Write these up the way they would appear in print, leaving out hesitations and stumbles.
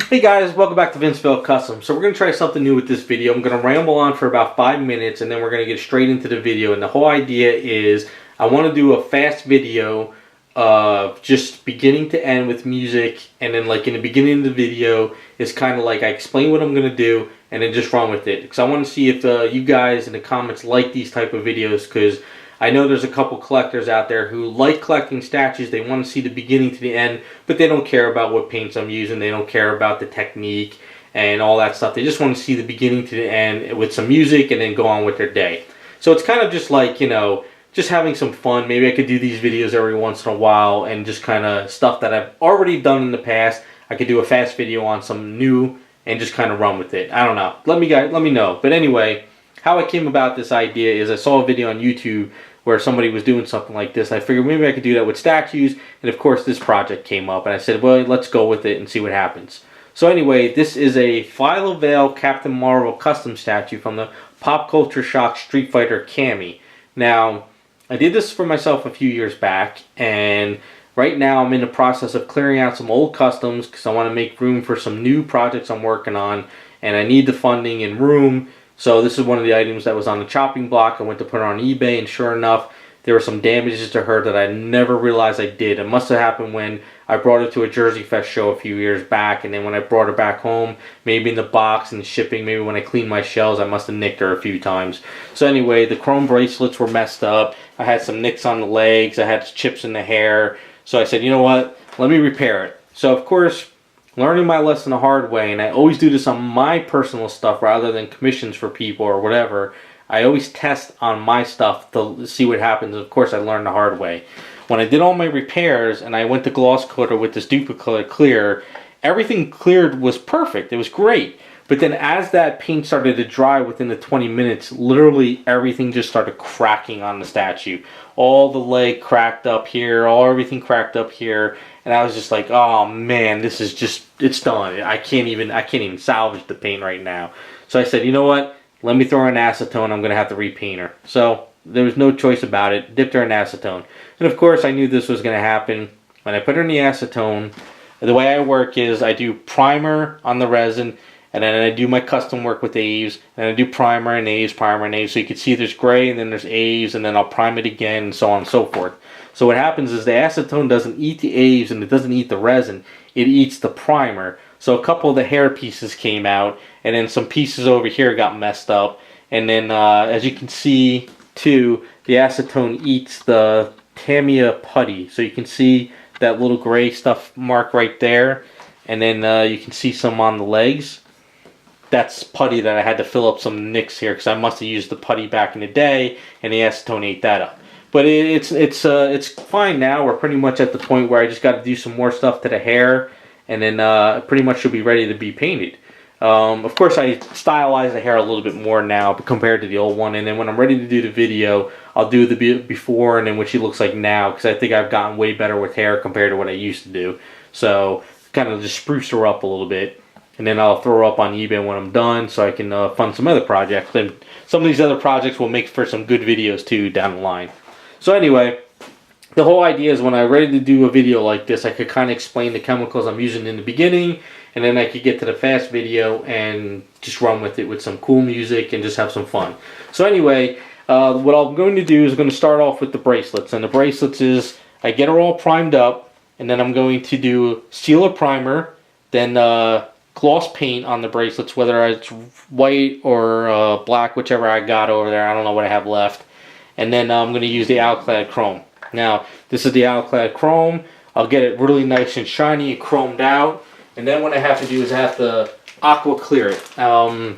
Hey guys, welcome back to Genis-Vell Custom. So we're going to try something new with this video. I'm going to ramble on for about 5 minutes and then we're going to get straight into the video. And the whole idea is I want to do a fast video of just beginning to end with music, and then like in the beginning of the video is kind of like I explain what I'm going to do and then just run with it. Because I want to see if you guys in the comments like these type of videos, because I know there's a couple collectors out there who like collecting statues. They want to see the beginning to the end, but they don't care about what paints I'm using. They don't care about the technique and all that stuff. They just want to see the beginning to the end with some music and then go on with their day. So it's kind of just like, you know, just having some fun. Maybe I could do these videos every once in a while and just kind of stuff that I've already done in the past. I could do a fast video on some new and just kind of run with it. I don't know. Let me know. But anyway, how I came about this idea is I saw a video on YouTube where somebody was doing something like this. I figured maybe I could do that with statues, and of course this project came up, and I said, well, let's go with it and see what happens. So anyway, this is a Phyla-Vell Captain Marvel custom statue from the Pop Culture Shock Street Fighter Cammy. Now, I did this for myself a few years back, and right now I'm in the process of clearing out some old customs because I want to make room for some new projects I'm working on, and I need the funding and room. So this is one of the items that was on the chopping block. I went to put her on eBay, and sure enough, there were some damages to her that I never realized I did. It must have happened when I brought her to a Jersey Fest show a few years back, and then when I brought her back home, maybe in the box and shipping, maybe when I cleaned my shells, I must have nicked her a few times. So anyway, the chrome bracelets were messed up. I had some nicks on the legs. I had chips in the hair. So I said, you know what? Let me repair it. So of course, learning my lesson the hard way, and I always do this on my personal stuff rather than commissions for people or whatever. I always test on my stuff to see what happens. Of course, I learned the hard way. When I did all my repairs and I went to gloss coater with this duplicate clear, everything cleared was perfect. It was great. But then as that paint started to dry within the 20 minutes, literally everything just started cracking on the statue. All the leg cracked up here, everything cracked up here. And I was just like, oh man, this is just, it's done. I can't even salvage the paint right now. So I said, you know what? Let me throw her in acetone. I'm going to have to repaint her. So there was no choice about it. Dipped her in acetone. And of course, I knew this was going to happen. When I put her in the acetone, the way I work is I do primer on the resin, and then I do my custom work with Aves, and I do primer and Aves, primer and Aves. So you can see there's gray, and then there's Aves, and then I'll prime it again, and so on and so forth. So what happens is the acetone doesn't eat the Aves, and it doesn't eat the resin. It eats the primer. So a couple of the hair pieces came out, and then some pieces over here got messed up. And then as you can see too, the acetone eats the Tamiya putty. So you can see that little gray stuff mark right there. And then you can see some on the legs. That's putty that I had to fill up some nicks here because I must have used the putty back in the day, and the acetone ate that up. But it's fine now. We're pretty much at the point where I just got to do some more stuff to the hair, and then pretty much should be ready to be painted. Of course, I stylize the hair a little bit more now compared to the old one, and then when I'm ready to do the video, I'll do the before and then what she looks like now, because I think I've gotten way better with hair compared to what I used to do. So kind of just spruce her up a little bit. And then I'll throw her up on eBay when I'm done so I can fund some other projects. And some of these other projects will make for some good videos too down the line. So anyway, the whole idea is when I'm ready to do a video like this, I could kind of explain the chemicals I'm using in the beginning. And then I could get to the fast video and just run with it with some cool music and just have some fun. So anyway, what I'm going to do is I'm going to start off with the bracelets. And the bracelets is, I get her all primed up. And then I'm going to do sealer primer. Then gloss paint on the bracelets, whether it's white or black, whichever I got over there. I don't know what I have left. And then I'm going to use the Alclad Chrome. Now, this is the Alclad Chrome. I'll get it really nice and shiny and chromed out. And then what I have to do is I have to aqua clear it.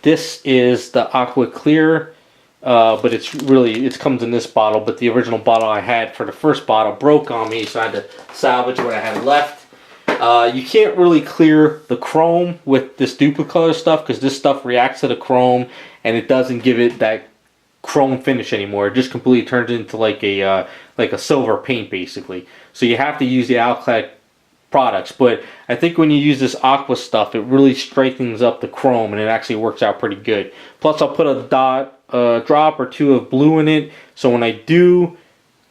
This is the aqua clear, but it comes in this bottle. But the original bottle I had for the first bottle broke on me, so I had to salvage what I had left. You can't really clear the chrome with this duplicolor stuff because this stuff reacts to the chrome and it doesn't give it that chrome finish anymore. It just completely turns into like a silver paint basically. So you have to use the Alclad products, but I think when you use this aqua stuff, it really straightens up the chrome and it actually works out pretty good. Plus I'll put a drop or two of blue in it, so when I do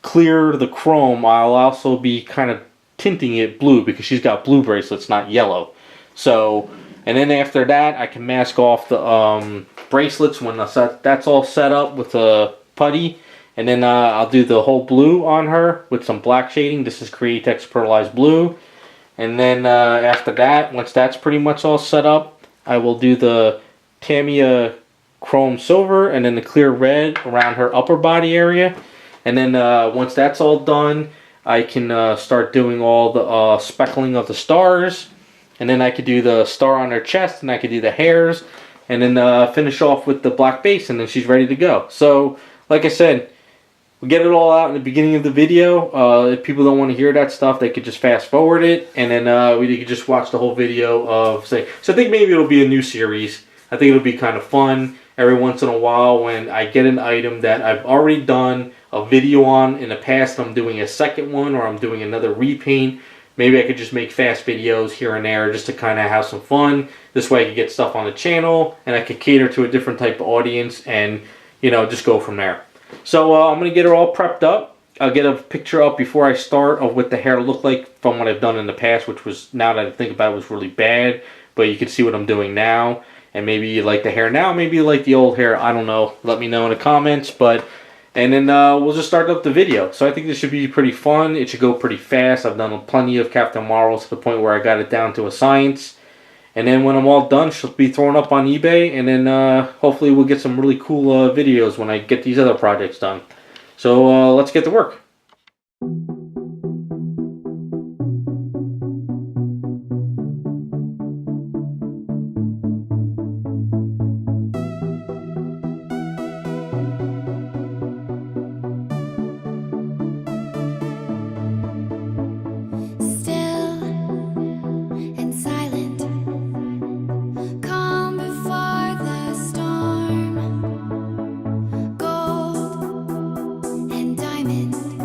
clear the chrome, I'll also be kind of tinting it blue because she's got blue bracelets, not yellow. So, and then after that, I can mask off the bracelets when that's all set up with a putty. And then I'll do the whole blue on her with some black shading. This is Createx Pearlized Blue. And then after that, once that's pretty much all set up, I will do the Tamiya Chrome Silver and then the clear red around her upper body area. And then once that's all done, I can start doing all the speckling of the stars. And then I could do the star on her chest, and I could do the hairs. And then finish off with the black base, and then she's ready to go. So, like I said, we get it all out in the beginning of the video. If people don't want to hear that stuff, they could just fast forward it, and then we could just watch the whole video of, say, so I think maybe it'll be a new series. I think it'll be kind of fun every once in a while when I get an item that I've already done a video on in the past. I'm doing a second one, or I'm doing another repaint. Maybe I could just make fast videos here and there just to kind of have some fun. This way I could get stuff on the channel, and I could cater to a different type of audience and, you know, just go from there. So I'm going to get her all prepped up. I'll get a picture up before I start of what the hair looked like from what I've done in the past, which was, now that I think about it, was really bad. But you can see what I'm doing now. And maybe you like the hair now, maybe you like the old hair. I don't know. Let me know in the comments. And then we'll just start up the video. So I think this should be pretty fun. It should go pretty fast. I've done plenty of Captain Marvels to the point where I got it down to a science. And then when I'm all done, she'll be thrown up on eBay. And then hopefully we'll get some really cool videos when I get these other projects done. So let's get to work. Diamond.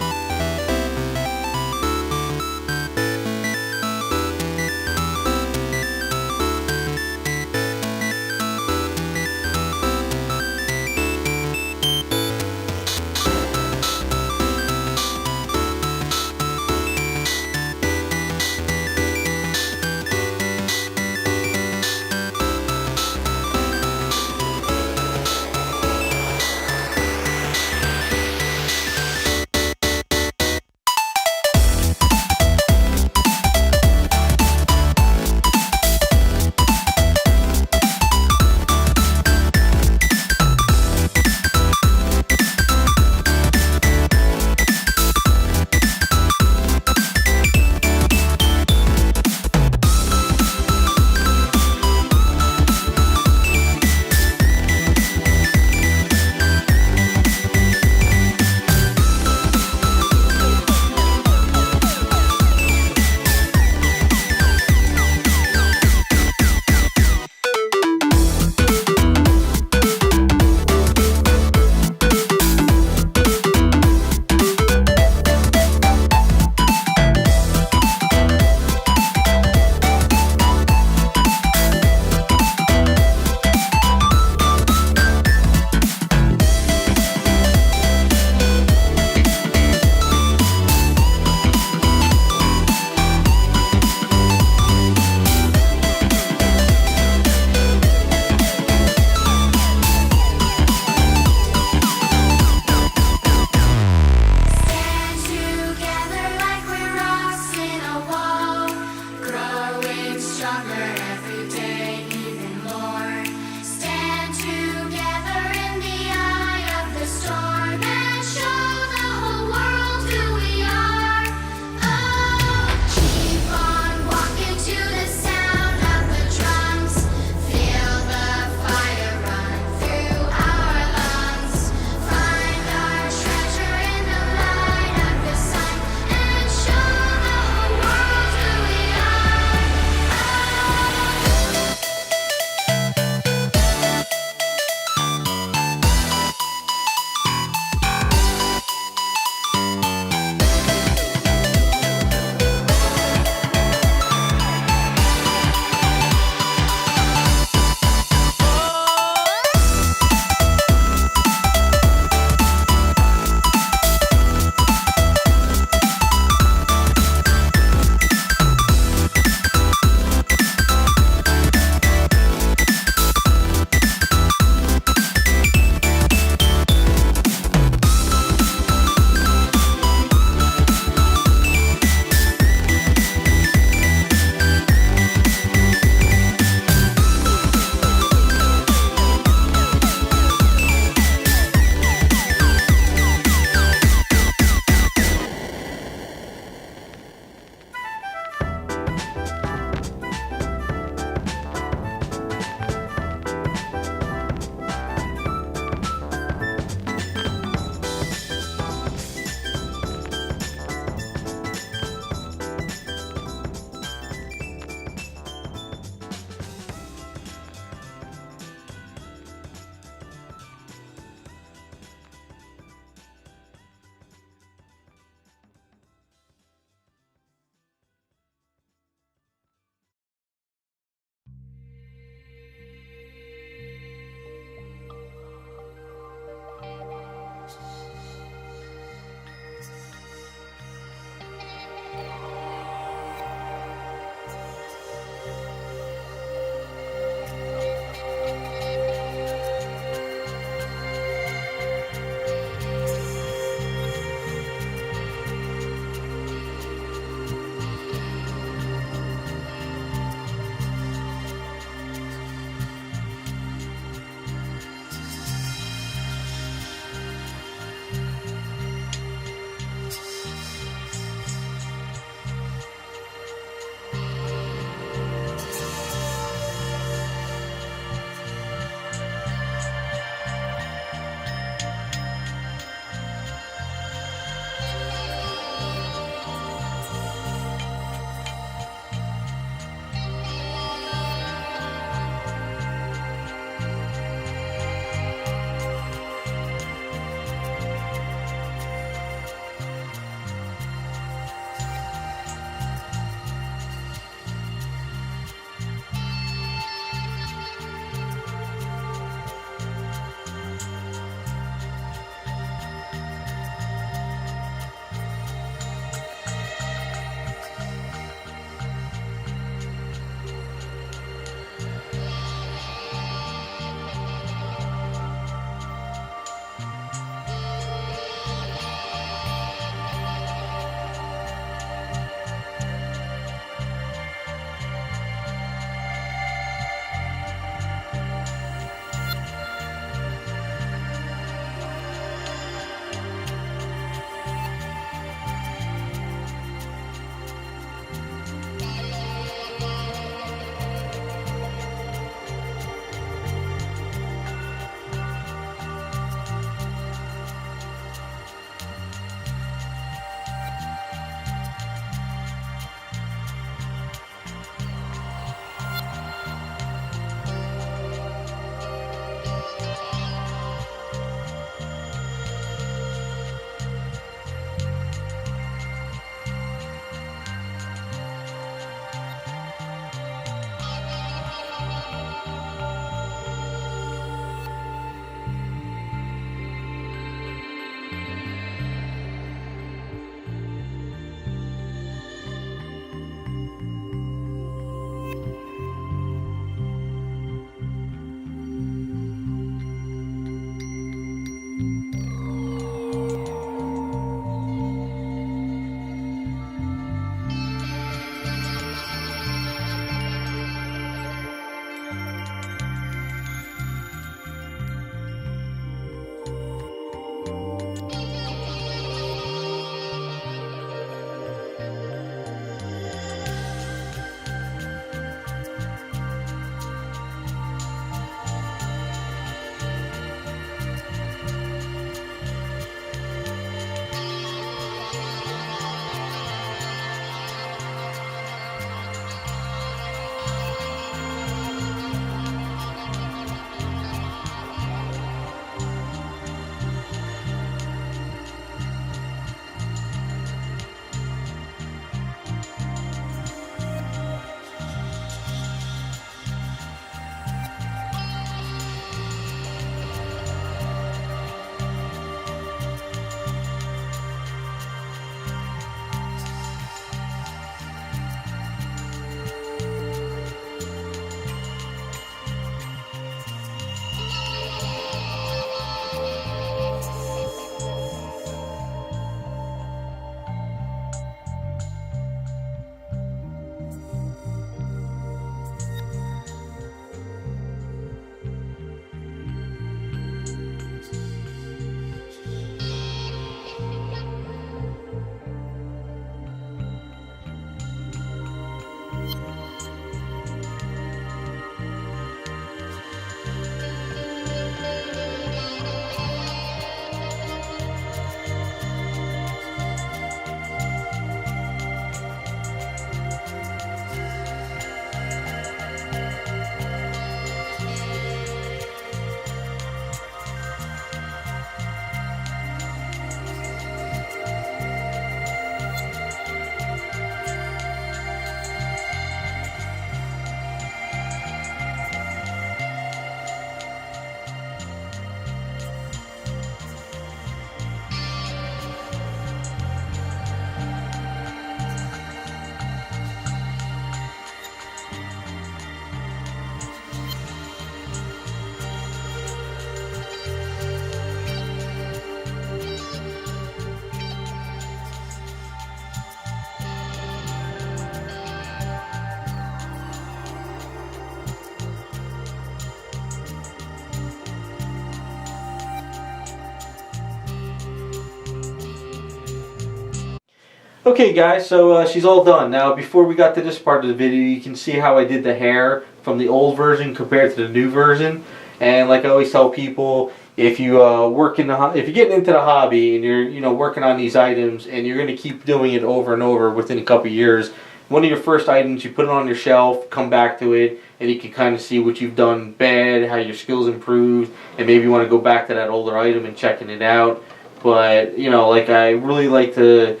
Okay guys, so she's all done. Now before we got to this part of the video, you can see how I did the hair from the old version compared to the new version. And like I always tell people, if you if you're getting into the hobby and you're working on these items and you're going to keep doing it over and over within a couple years, one of your first items, you put it on your shelf, come back to it, and you can kind of see what you've done bad, how your skills improved, and maybe you want to go back to that older item and checking it out. But like I really like to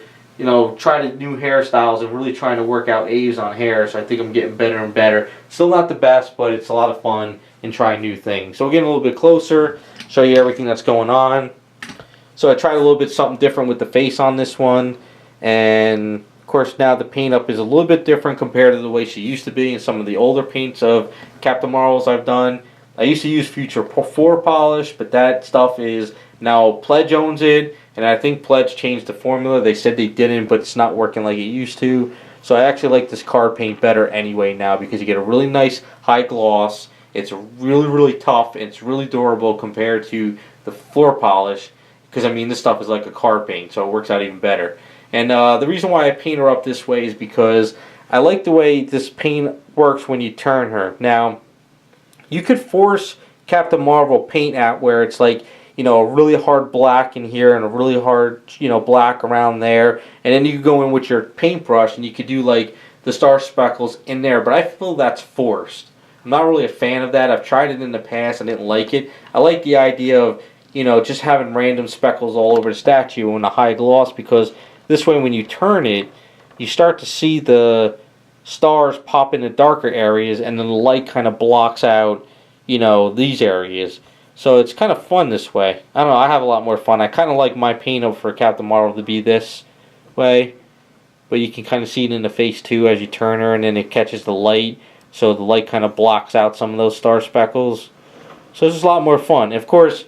try the new hairstyles and really trying to work out A's on hair, so I think I'm getting better and better. Still not the best, but it's a lot of fun and trying new things. So we're getting a little bit closer, show you everything that's going on. So I tried a little bit something different with the face on this one, and of course now the paint up is a little bit different compared to the way she used to be in some of the older paints of Captain Marvels I've done. I used to use Future 4 polish, but that stuff is now Pledge owns it, and I think Pledge changed the formula. They said they didn't, but it's not working like it used to. So I actually like this card paint better anyway now, because you get a really nice high gloss. It's really tough, and it's really durable compared to the floor polish, because I mean this stuff is like a card paint, so it works out even better. And the reason why I paint her up this way is because I like the way this paint works when you turn her. Now, you could force Captain Marvel paint out where it's like, a really hard black in here and a really hard, black around there. And then you could go in with your paintbrush and you could do like the star speckles in there. But I feel that's forced. I'm not really a fan of that. I've tried it in the past. I didn't like it. I like the idea of, just having random speckles all over the statue and a high gloss, because this way when you turn it, you start to see the stars pop in the darker areas, and then the light kind of blocks out, these areas. So it's kind of fun this way. I don't know, I have a lot more fun. I kind of like my paint up for Captain Marvel to be this way, but you can kind of see it in the face too as you turn her, and then it catches the light, so the light kind of blocks out some of those star speckles. So it's just a lot more fun. Of course,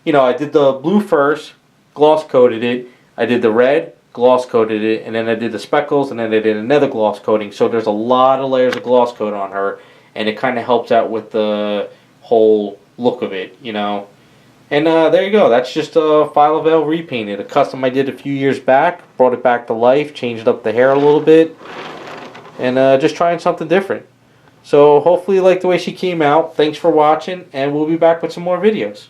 I did the blue first, gloss coated it. I did the red, gloss coated it, and then I did the speckles, and then I did another gloss coating. So there's a lot of layers of gloss coat on her, and it kind of helps out with the whole look of it, And there you go. That's just a Phyla-Vell repainted, a custom I did a few years back. Brought it back to life, changed up the hair a little bit, and just trying something different. So hopefully you like the way she came out. Thanks for watching, and we'll be back with some more videos.